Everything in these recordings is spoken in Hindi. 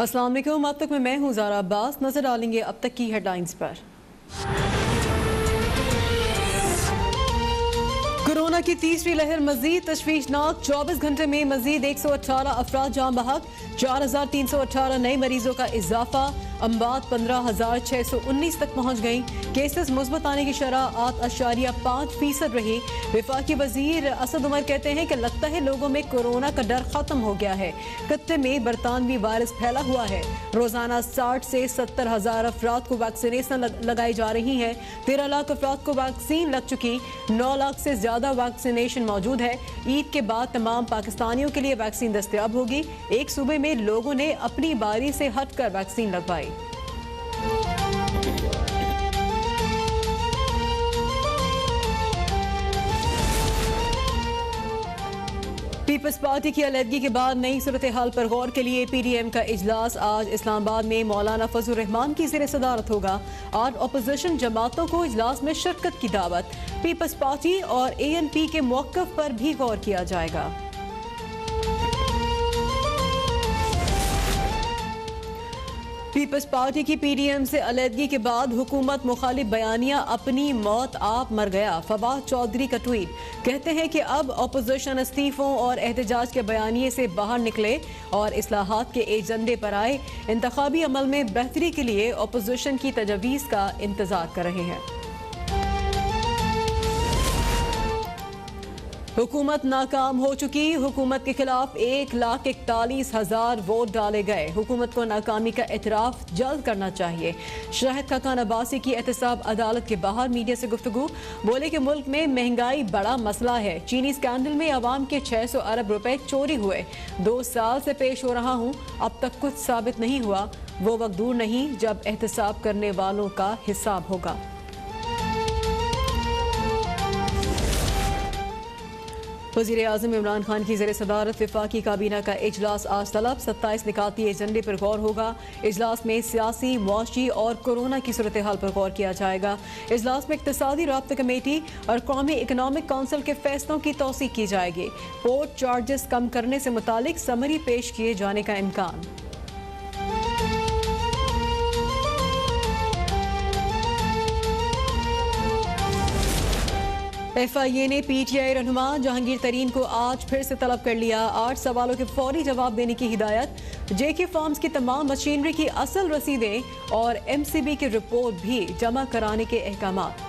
अस्सलाम वालेकुम। अब तक मैं हूँ ज़ारा अब्बास। नजर डालेंगे अब तक की हेडलाइंस पर। कोरोना की तीसरी लहर मजीद तशवीशनाक। 24 घंटे में मजीद 118 अफराद जान बहक, 4318 नए मरीजों का इजाफा। अम्बात 15,619 तक पहुँच गई। केसेस मुस्बत आने की शरह 8.5% रही। विफाकी वजीर असद उमर कहते हैं कि लगता है लोगों में कोरोना का डर खत्म हो गया है। खत्ते में बरतानवी वायरस फैला हुआ है। रोजाना 60 से 70 हजार अफराद को वैक्सीनेशन लगाई जा रही है। 13 लाख अफराद को वैक्सीन लग चुकी। 9 लाख से ज्यादा वैक्सीनेशन मौजूद है। ईद के बाद तमाम पाकिस्तानियों के लिए वैक्सीन दस्तयाब होगी। एक सूबे में लोगों ने अपनी बारी से हटकर वैक्सीन लगवाई। पीपल्स पार्टी की अलहदगी के बाद नई सूरत हाल पर गौर के लिए PDM का इजलास आज इस्लामाबाद में मौलाना फजल रहमान की ज़ेर सदारत होगा। आज अपोजिशन जमातों को इजलास में शिरकत की दावत। पीपल्स पार्टी और ANP के मौक़िफ़ पर भी गौर किया जाएगा। पीपल्स पार्टी की PDM से अलहदगी के बाद हुकूमत मुखालिफ बयानियां अपनी मौत आप मर गया। फवाद चौधरी का ट्वीट। कहते हैं कि अब अपोजिशन इस्तीफों और एहतजाज के बयानिए से बाहर निकले और इस्लाहात के एजेंडे पर आए। इंतखाबी अमल में बेहतरी के लिए अपोजिशन की तजवीज़ का इंतजार कर रहे हैं। हुकूमत नाकाम हो चुकी। हुकूमत के खिलाफ 1,41,000 वोट डाले गए। हुकूमत को नाकामी का एतराफ जल्द करना चाहिए। शाहिद खाकान अब्बासी की एहतसाब अदालत के बाहर मीडिया से गुफ्तगू। बोले कि मुल्क में महंगाई बड़ा मसला है। चीनी स्कैंडल में अवाम के 600 अरब रुपए चोरी हुए। 2 साल से पेश हो रहा हूँ, अब तक कुछ साबित नहीं हुआ। वो वक्त दूर नहीं जब एहतसाब करने वालों का हिसाब होगा। वज़ीर आज़म इमरान खान की ज़ेर सदारत वफाकी काबीना का इजलास आज तलब। 27 निकाती एजेंडे पर गौर होगा। इजलास में सियासी, मुआशी और कोरोना की सूरत हाल पर गौर किया जाएगा। इजलास में इक़्तिसादी राब्ता कमेटी और कौमी इकनॉमिक काउंसिल के फैसलों की तौसीक़ की जाएगी। पोर्ट चार्जेस कम करने से मुतालिक समरी पेश किए जाने का इम्कान। FIA ने PTI रहनुमा जहांगीर तरीन को आज फिर से तलब कर लिया। 8 सवालों के फौरी जवाब देने की हिदायत। JK फार्म्स की तमाम मशीनरी की असल रसीदें और MCB की रिपोर्ट भी जमा कराने के अहकामात।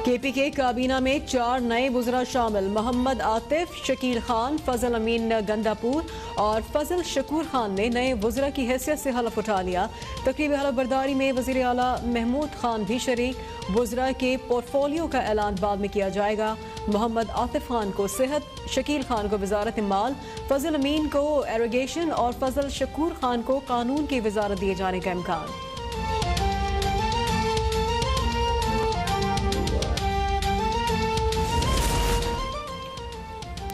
KPK काबीना में 4 नए वुज़रा शामिल। मोहम्मद आतिफ, शकील खान, फजल अमीन गंदापुर और फजल शकूर खान ने नए वुज़रा की हैसियत से हलफ उठा लिया। तकरीबी हलफ बर्दारी में वज़ीर आला महमूद खान भी शरीक। वुज़रा के पोर्टफोलियो का ऐलान बाद में किया जाएगा। मोहम्मद आतिफ खान को सेहत, शकील खान को वजारत माल, फजल अमीन को एरोगेशन और फजल शकूर खान को कानून की वजारत दिए जाने का इम्कान।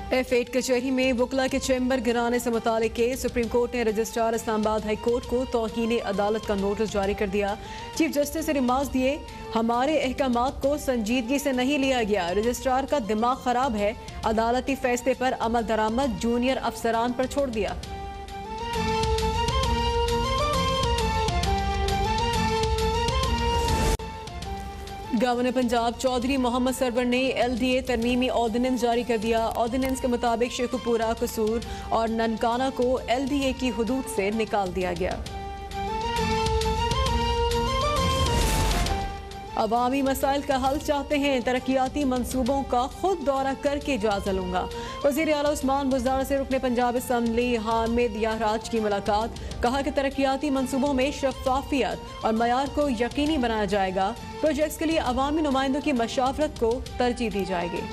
F8 कचहरी में वकला के चैम्बर गिराने से मुतालिक केस। सुप्रीम कोर्ट ने रजिस्ट्रार इस्लामाबाद हाई कोर्ट को तौहीन अदालत का नोटिस जारी कर दिया। चीफ जस्टिस से रिमार्क दिए, हमारे अहकामात को संजीदगी से नहीं लिया गया। रजिस्ट्रार का दिमाग खराब है। अदालती फैसले पर अमल दरामद जूनियर अफसरान पर छोड़ दिया। गवर्नर पंजाब चौधरी मोहम्मद सरवर ने LDA तरमीमी ऑर्डिनेंस जारी कर दिया। ऑर्डिनेंस के मुताबिक शेखुपुरा, कसूर और ननकाना को LDA की हुदूद से निकाल दिया गया। अवामी मसाइल का हल चाहते हैं, तरक्याती मंसूबों का खुद दौरा करके जायजा लूंगा। वज़ीर आला उस्मान बुज़दार से रुकने पंजाब असम्बली हामिद याराज की मुलाकात। कहा कि तरक्याती मंसूबों में शफाफियत और मयार को यकीनी बनाया जाएगा। प्रोजेक्ट्स के लिए अवामी नुमाइंदों की मशावरत को तरजीह दी जाएगी।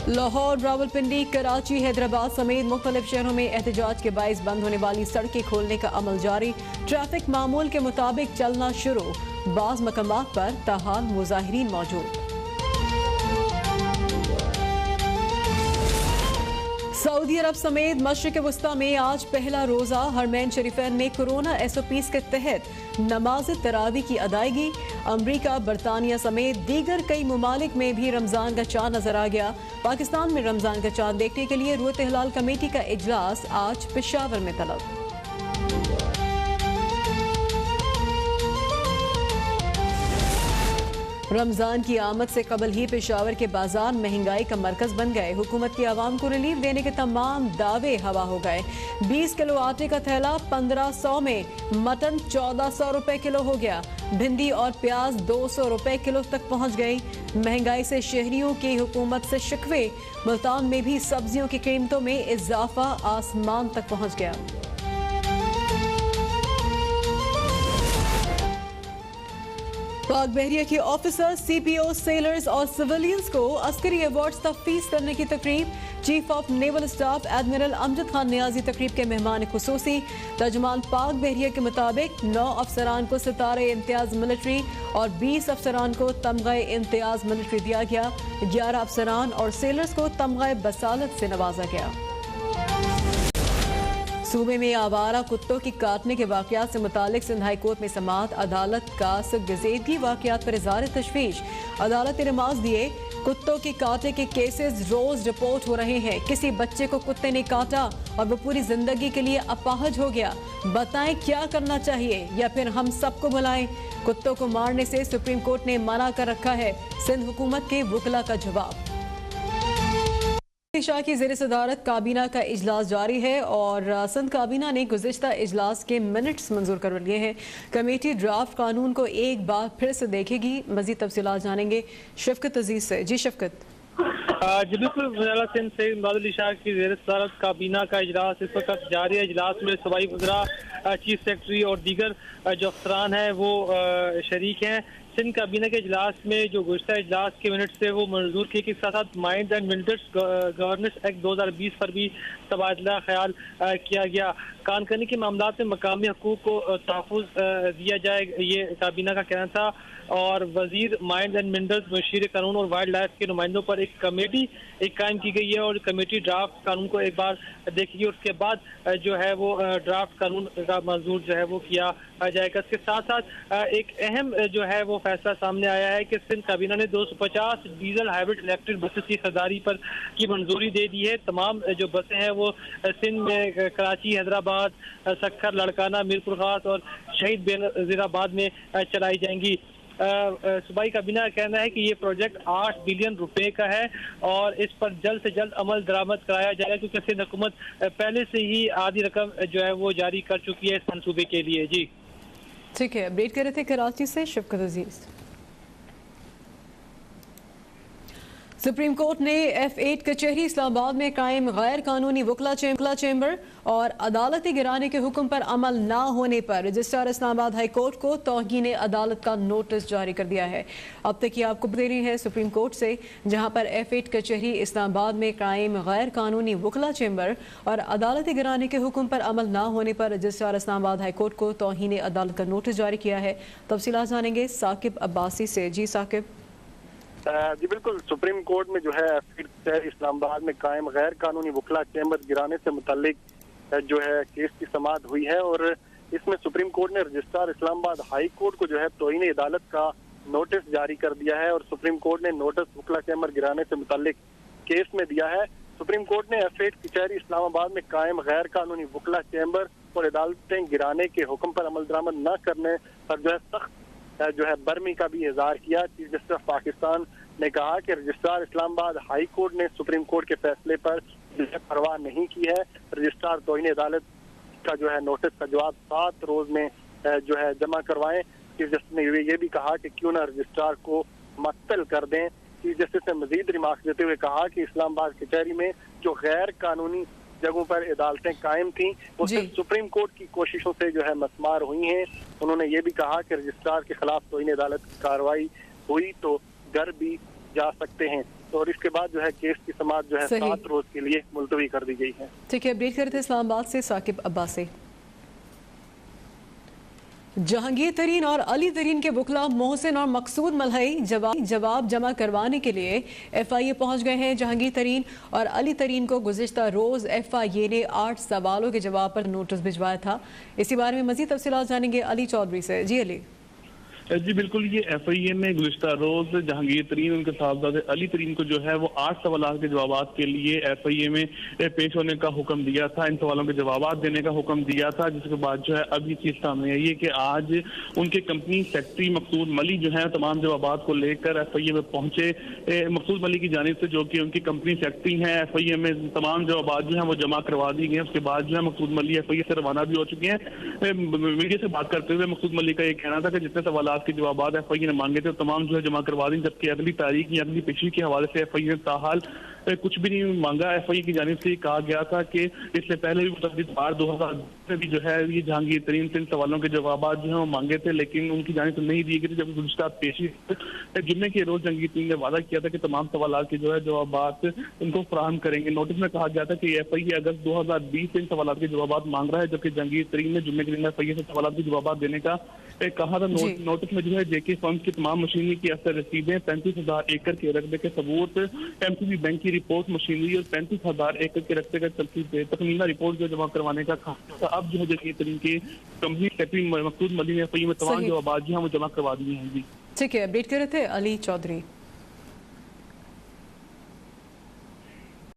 लाहौर, रावलपिंडी, कराची, हैदराबाद समेत मुख्तलिफ शहरों में एहतजाज के बाइस बंद होने वाली सड़कें खोलने का अमल जारी। ट्रैफिक मामूल के मुताबिक चलना शुरू। बाज़ मकामात पर ताहाल मुजाहिरीन मौजूद। सऊदी अरब समेत मशरिक़ वस्ता में आज पहला रोज़ा हरमैन शरीफैन में कोरोना SOPs के तहत नमाज तरावी की अदायगी। अमरीका, बरतानिया समेत दीगर कई ममालिक में भी रमजान का चांद नजर आ गया। पाकिस्तान में रमजान का चांद देखने के लिए रुयत हिलाल कमेटी का इजलास आज पेशावर में तलब। रमजान की आमद से कबल ही पेशावर के बाजार महंगाई का मरकज बन गए। हुकूमत की आवाम को रिलीफ देने के तमाम दावे हवा हो गए। 20 किलो आटे का थैला 1500 में, मटन 1400 रुपए किलो हो गया। भिंडी और प्याज 200 रुपए किलो तक पहुंच गई। महंगाई से शहरियों की हुकूमत से शिकवे। मुल्तान में भी सब्जियों की कीमतों में इजाफा आसमान तक पहुंच गया। पाक बहरिया के ऑफिसर्स, सीपीओ, सेलर्स और सिविलियंस को अस्करी अवार्ड्स तफवीज करने की तकरीब। Chief of naval staff admiral Amjad Khan Niazi तकरीब के मेहमान खुसूसी। तर्जुमान पाक बहरिया के मुताबिक 9 अफसरान को सितारे इम्तियाज मिलिट्री और 20 अफसरान को तमगा इम्तियाज मिलिट्री दिया गया। 11 अफसरान और सेलर्स को तमगा बसालत से नवाजा गया। सूबे में आवारा कुत्तों की काटने के वाकयात से मुतालिक सिंध हाई कोर्ट में समाअत। अदालत का गजेदगी वाकयात पर इज़हार तशवीश। अदालत ने नमाज दिए, कुत्तों के काटे के केसेस रोज रिपोर्ट हो रहे हैं। किसी बच्चे को कुत्ते ने काटा और वो पूरी जिंदगी के लिए अपाहज हो गया। बताएं क्या करना चाहिए या फिर हम सबको बुलाएं? कुत्तों को मारने से सुप्रीम कोर्ट ने मना कर रखा है। सिंध हुकूमत के वकला का जवाब। शाह की ज़ेर सदारत काबीना का इजलास जारी है और सिंध काबीना ने गुज़िश्ता इजलास के मिनट्स मंजूर कर लिए हैं। कमेटी ड्राफ्ट कानून को एक बार फिर से देखेगी। मज़ीद तफसीलात जानेंगे शफकत अजीज से। जी शफकत। जी बिल्कुल, वज़ीर सिंध से इमदाद अली शाह की ज़ेर सदारत काबीना का इजलास इस वक्त जारी है। इजलास में सूबाई वज़रा, चीफ सेक्रेटरी और दीगर जो अफसरान हैं वो शरीक हैं। सिंध काबीना के इजलास में जो गुज़श्ता इजलास के मिनट से वो मंजूर किए के साथ साथ mind and winters governance act 2020 पर भी तबादला ख्याल किया गया। कानूनी के मामला में मकामी हकूक़ को तहफ़्फ़ुज़ दिया जाए, ये काबीना का कहना था। और वजीर माइंड एंड मिनरल्स, मशीर कानून और वाइल्ड लाइफ के नुमाइंदों पर एक कमेटी कायम की गई है और कमेटी ड्राफ्ट कानून को एक बार देखेगी और उसके बाद जो है वो ड्राफ्ट कानून का मंजूर जो है वो किया जाएगा। इसके साथ साथ एक अहम जो है वो फैसला सामने आया है कि सिंध काबीना ने 250 डीजल हाइब्रिड इलेक्ट्रिक बसेस की खरीदारी पर की मंजूरी दे दी है। तमाम जो बसें हैं वो सिंध में कराची, हैदराबाद, सक्खर, लड़काना, मीरपुर खास और शहीद बेनज़ीराबाद में चलाई जाएंगी। सूबाई काबीना का कहना है कि ये प्रोजेक्ट 8 बिलियन रुपए का है और इस पर जल्द से जल्द अमल दरामद कराया जाएगा क्योंकि सिंध हुकूमत पहले से ही आधी रकम जो है वो जारी कर चुकी है इस मंसूबे के लिए। जी ठीक है, अपडेट कर रहे थे कराची से शफकत अजीज। सुप्रीम कोर्ट ने F8 कचहरी इस्लामाबाद में कायम गैर कानूनी वकला चैम्बर और अदालती गिराने के हुक्म पर अमल न होने पर रजिस्ट्रार इस्लामाबाद हाई कोर्ट को तौहीन अदालत का नोटिस जारी कर दिया है। अब तक की आपको दे रही है सुप्रीम कोर्ट से, जहां पर F8 कचहरी इस्लामाबाद में कायम गैर कानूनी वकला चैम्बर और अदालती गिराने के हुक्म पर अमल न होने पर रजिस्ट्रार इस्लामाबाद हाई कोर्ट को तौहीन अदालत का नोटिस जारी किया है। तफसीलात जानेंगे साकिब अब्बासी से। जी साकिब। जी बिल्कुल, सुप्रीम कोर्ट में जो है फिर इस्लामाबाद में कायम गैर कानूनी वकला चैम्बर गिराने से मुतालिक जो है केस की समाअत हुई है और इसमें सुप्रीम कोर्ट ने रजिस्ट्रार इस्लामाबाद हाई कोर्ट को जो है तौहीन अदालत का नोटिस जारी कर दिया है और सुप्रीम कोर्ट ने नोटिस वकला चैम्बर गिराने से मुतालिक केस में दिया है। सुप्रीम कोर्ट ने F8 कचहरी इस्लामाबाद में कायम गैर कानूनी वकला चैम्बर और अदालतें गिराने के हुक्म पर अमल दरामद न करने पर जो है सख्त जो है बर्मी का भी इजहार किया। चीफ जस्टिस ऑफ पाकिस्तान ने कहा कि रजिस्ट्रार इस्लामाबाद हाई कोर्ट ने सुप्रीम कोर्ट के फैसले पर परवाह नहीं की है। रजिस्ट्रार तौहीन अदालत का जो है नोटिस का जवाब 7 रोज में जो है जमा करवाएं। चीफ जस्टिस ने ये भी कहा कि क्यों ना रजिस्ट्रार को मअतल कर दें। चीफ जस्टिस ने मजीद रिमार्क देते हुए कहा कि इस्लामाबाद कचहरी में जो गैर कानूनी जगहों पर अदालतें कायम थी वो सिर्फ सुप्रीम कोर्ट की कोशिशों से जो है मस्मार हुई हैं। उन्होंने ये भी कहा कि रजिस्ट्रार के खिलाफ तौहीन अदालत की कार्रवाई हुई तो घर भी जा सकते हैं। तो और इसके बाद जो है केस की समाअत जो है 7 रोज के लिए मुलतवी कर दी गई है। ठीक है, अपडेट करते इस्लामाबाद से साकिब अब्बासी। जहांगीर तरीन और अली तरीन के वकला मोहसिन और मकसूद मलहई जवाब जमा करवाने के लिए FIA पहुंच गए हैं। जहांगीर तरीन और अली तरीन को गुज़िश्ता रोज FIA ने 8 सवालों के जवाब पर नोटिस भिजवाया था। इसी बारे में मजीद तफसीलात जानेंगे अली चौधरी से। जी अली। जी बिल्कुल, ये FIA में गुज़िश्ता रोज जहांगीर तरीन उनके साहबजादे अली तरीन को जो है वो 8 सवालात के जवाब के लिए FIA में पेश होने का हुक्म दिया था, इन सवालों के जवाब देने का हुक्म दिया था, जिसके बाद जो है अब ये चीज़ सामने आई है कि आज उनके कंपनी सेक्रेटरी मकसूद मलिक जो है तमाम जवाब को लेकर FIA में पहुंचे। मकसूद मलिक की जानिब से जो कि उनकी कंपनी सेक्रेटरी हैं, FIA में तमाम जवाब जो है वो जमा करवा दी गए। उसके बाद जो है मकसूद मलिक FIA से रवाना भी हो चुके हैं। मीडिया से बात करते हुए मकसूद मलिक का ये कहना था कि जितने सवाल के जवाब FIA ने मांगे थे तमाम जो है जमा करवा दी, जबकि अगली तारीख या अगली पेशी के हवाले से FIA ने ताहाल कुछ भी नहीं मांगा। FIA की जानिब से कहा गया था कि इससे पहले भी मुतअद्दिद बार 2000 में भी जो है ये जहांगीर तरीन से इन सवालों के जवाब जो है वो मांगे थे, लेकिन उनकी जानिब से नहीं दिए गए थे। जब गुज़िश्ता पेशी जुम्मे के रोज जहांगीर तरीन ने वादा किया था कि तमाम सवाल के जो है जवाब उनको फराहम करेंगे। नोटिस में कहा गया था कि FIA अगस्त 2020 से इन सवाल के जवाब मांग रहा है, जबकि जहांगीर तरीन ने जुम्मे के दिन FIA से सवाल के जवाब देने का कहा था। नोटिस में जो है JK फर्म की तमाम मशीनरी की अफसर रसीदें, 35,000 एकड़ के रकबे के सबूत, MCB बैंक की रिपोर्ट, मशीनरी और 35,000 एकड़ के रकबे का तखमीना रिपोर्ट जो जमा करवाने का कहा था। अब जो है जहांगीर तरीन की कंपनी सेक्रेटरी मकसूद मलिक ने FIA में तमाम जवाब जो है वो जमा करवा दिए हैं। जी ठीक है, अपडेट कर रहे थे अली चौधरी।